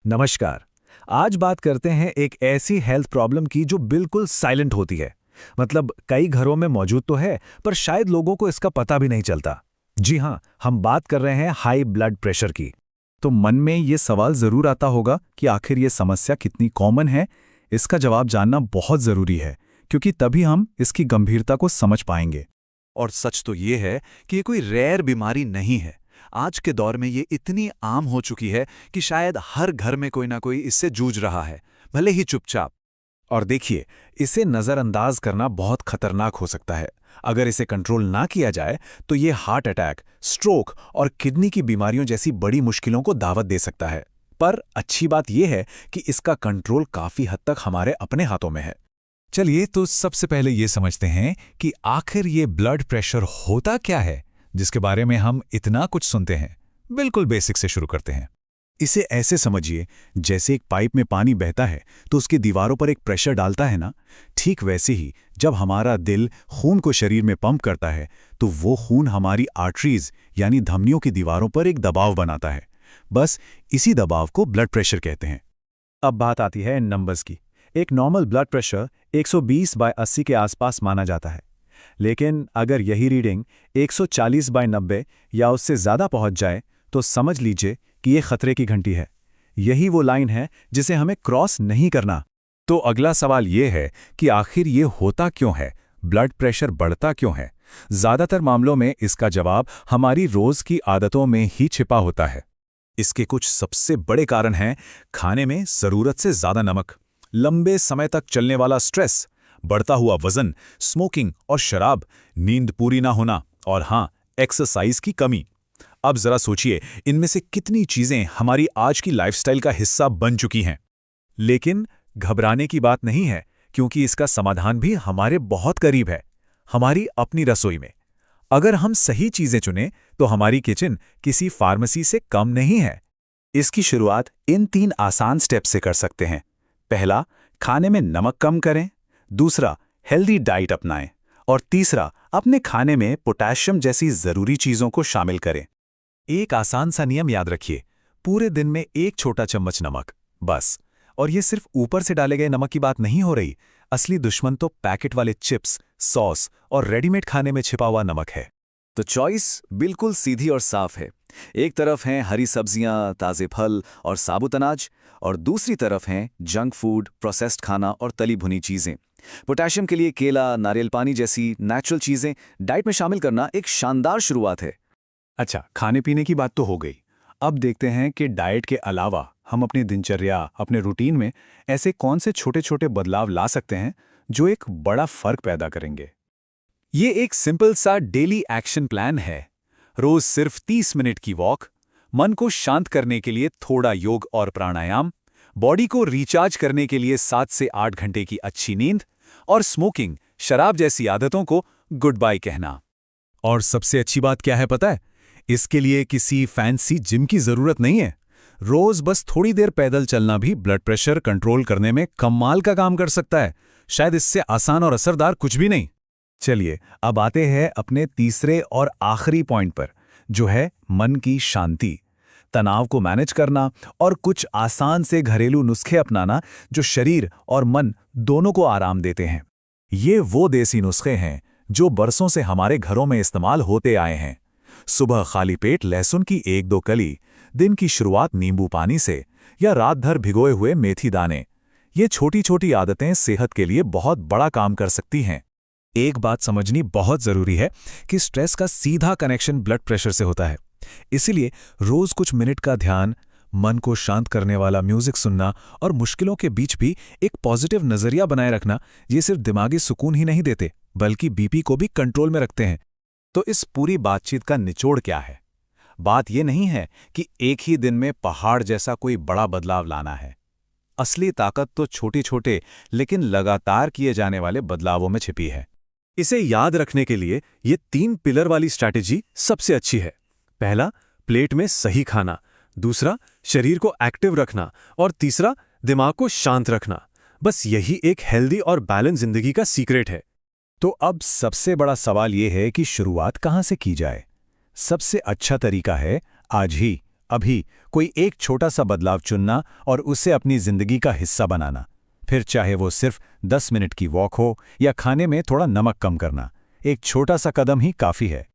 नमस्कार। आज बात करते हैं एक ऐसी हेल्थ प्रॉब्लम की जो बिल्कुल साइलेंट होती है। मतलब कई घरों में मौजूद तो है, पर शायद लोगों को इसका पता भी नहीं चलता। जी हाँ, हम बात कर रहे हैं हाई ब्लड प्रेशर की। तो मन में ये सवाल ज़रूर आता होगा कि आखिर ये समस्या कितनी कॉमन है। इसका जवाब जानना बहुत ज़रूरी है, क्योंकि तभी हम इसकी गंभीरता को समझ पाएंगे। और सच तो ये है कि ये कोई रेयर बीमारी नहीं है। आज के दौर में ये इतनी आम हो चुकी है कि शायद हर घर में कोई ना कोई इससे जूझ रहा है, भले ही चुपचाप। और देखिए, इसे नज़रअंदाज करना बहुत खतरनाक हो सकता है। अगर इसे कंट्रोल ना किया जाए तो ये हार्ट अटैक, स्ट्रोक और किडनी की बीमारियों जैसी बड़ी मुश्किलों को दावत दे सकता है। पर अच्छी बात यह है कि इसका कंट्रोल काफी हद तक हमारे अपने हाथों में है। चलिए तो सबसे पहले ये समझते हैं कि आखिर ये ब्लड प्रेशर होता क्या है, जिसके बारे में हम इतना कुछ सुनते हैं। बिल्कुल बेसिक से शुरू करते हैं। इसे ऐसे समझिए, जैसे एक पाइप में पानी बहता है तो उसकी दीवारों पर एक प्रेशर डालता है ना। ठीक वैसे ही जब हमारा दिल खून को शरीर में पंप करता है तो वो खून हमारी आर्टरीज यानी धमनियों की दीवारों पर एक दबाव बनाता है। बस इसी दबाव को ब्लड प्रेशर कहते हैं। अब बात आती है नंबर्स की। एक नॉर्मल ब्लड प्रेशर 120/80 के आसपास माना जाता है। लेकिन अगर यही रीडिंग 140/90 या उससे ज़्यादा पहुंच जाए तो समझ लीजिए कि ये खतरे की घंटी है। यही वो लाइन है जिसे हमें क्रॉस नहीं करना। तो अगला सवाल ये है कि आखिर ये होता क्यों है, ब्लड प्रेशर बढ़ता क्यों है। ज़्यादातर मामलों में इसका जवाब हमारी रोज़ की आदतों में ही छिपा होता है। इसके कुछ सबसे बड़े कारण हैं खाने में ज़रूरत से ज़्यादा नमक, लंबे समय तक चलने वाला स्ट्रेस, बढ़ता हुआ वजन, स्मोकिंग और शराब, नींद पूरी ना होना और हाँ, एक्सरसाइज की कमी। अब जरा सोचिए, इनमें से कितनी चीजें हमारी आज की लाइफस्टाइल का हिस्सा बन चुकी हैं। लेकिन घबराने की बात नहीं है, क्योंकि इसका समाधान भी हमारे बहुत करीब है, हमारी अपनी रसोई में। अगर हम सही चीजें चुनें तो हमारी किचन किसी फार्मेसी से कम नहीं है। इसकी शुरुआत इन 3 आसान स्टेप से कर सकते हैं। पहला, खाने में नमक कम करें। दूसरा, हेल्दी डाइट अपनाएं। और तीसरा, अपने खाने में पोटेशियम जैसी ज़रूरी चीज़ों को शामिल करें। एक आसान सा नियम याद रखिए, पूरे दिन में 1 छोटा चम्मच नमक, बस। और ये सिर्फ ऊपर से डाले गए नमक की बात नहीं हो रही। असली दुश्मन तो पैकेट वाले चिप्स, सॉस और रेडीमेड खाने में छिपा हुआ नमक है। तो चॉइस बिल्कुल सीधी और साफ है। एक तरफ हैं हरी सब्जियां, ताज़े फल और साबुत अनाज, और दूसरी तरफ हैं जंक फूड, प्रोसेस्ड खाना और तली भुनी चीज़ें। पोटेशियम के लिए केला, नारियल पानी जैसी नेचुरल चीज़ें डाइट में शामिल करना एक शानदार शुरुआत है। अच्छा, खाने पीने की बात तो हो गई। अब देखते हैं कि डाइट के अलावा हम अपनी दिनचर्या, अपने रूटीन में ऐसे कौन से छोटे छोटे बदलाव ला सकते हैं जो एक बड़ा फर्क पैदा करेंगे। ये एक सिंपल सा डेली एक्शन प्लान है। रोज सिर्फ 30 मिनट की वॉक, मन को शांत करने के लिए थोड़ा योग और प्राणायाम, बॉडी को रिचार्ज करने के लिए 7 से 8 घंटे की अच्छी नींद, और स्मोकिंग, शराब जैसी आदतों को गुड बाय कहना। और सबसे अच्छी बात क्या है पता है? इसके लिए किसी फैंसी जिम की ज़रूरत नहीं है। रोज बस थोड़ी देर पैदल चलना भी ब्लड प्रेशर कंट्रोल करने में कमाल का काम कर सकता है। शायद इससे आसान और असरदार कुछ भी नहीं। चलिए, अब आते हैं अपने तीसरे और आखिरी पॉइंट पर, जो है मन की शांति, तनाव को मैनेज करना और कुछ आसान से घरेलू नुस्खे अपनाना जो शरीर और मन दोनों को आराम देते हैं। ये वो देसी नुस्खे हैं जो बरसों से हमारे घरों में इस्तेमाल होते आए हैं। सुबह खाली पेट लहसुन की 1-2 कली, दिन की शुरुआत नींबू पानी से, या रात भर भिगोए हुए मेथी दाने। ये छोटी छोटी आदतें सेहत के लिए बहुत बड़ा काम कर सकती हैं। एक बात समझनी बहुत जरूरी है कि स्ट्रेस का सीधा कनेक्शन ब्लड प्रेशर से होता है। इसीलिए रोज कुछ मिनट का ध्यान, मन को शांत करने वाला म्यूजिक सुनना और मुश्किलों के बीच भी एक पॉजिटिव नजरिया बनाए रखना, ये सिर्फ दिमागी सुकून ही नहीं देते बल्कि बीपी को भी कंट्रोल में रखते हैं। तो इस पूरी बातचीत का निचोड़ क्या है? बात यह नहीं है कि एक ही दिन में पहाड़ जैसा कोई बड़ा बदलाव लाना है। असली ताकत तो छोटे छोटे लेकिन लगातार किए जाने वाले बदलावों में छिपी है। इसे याद रखने के लिए ये 3 पिलर वाली स्ट्रैटेजी सबसे अच्छी है। पहला, प्लेट में सही खाना। दूसरा, शरीर को एक्टिव रखना। और तीसरा, दिमाग को शांत रखना। बस यही एक हेल्दी और बैलेंस जिंदगी का सीक्रेट है। तो अब सबसे बड़ा सवाल यह है कि शुरुआत कहाँ से की जाए। सबसे अच्छा तरीका है आज ही अभी कोई एक छोटा सा बदलाव चुनना और उसे अपनी जिंदगी का हिस्सा बनाना। फिर चाहे वो सिर्फ 10 मिनट की वॉक हो या खाने में थोड़ा नमक कम करना, एक छोटा सा कदम ही काफ़ी है।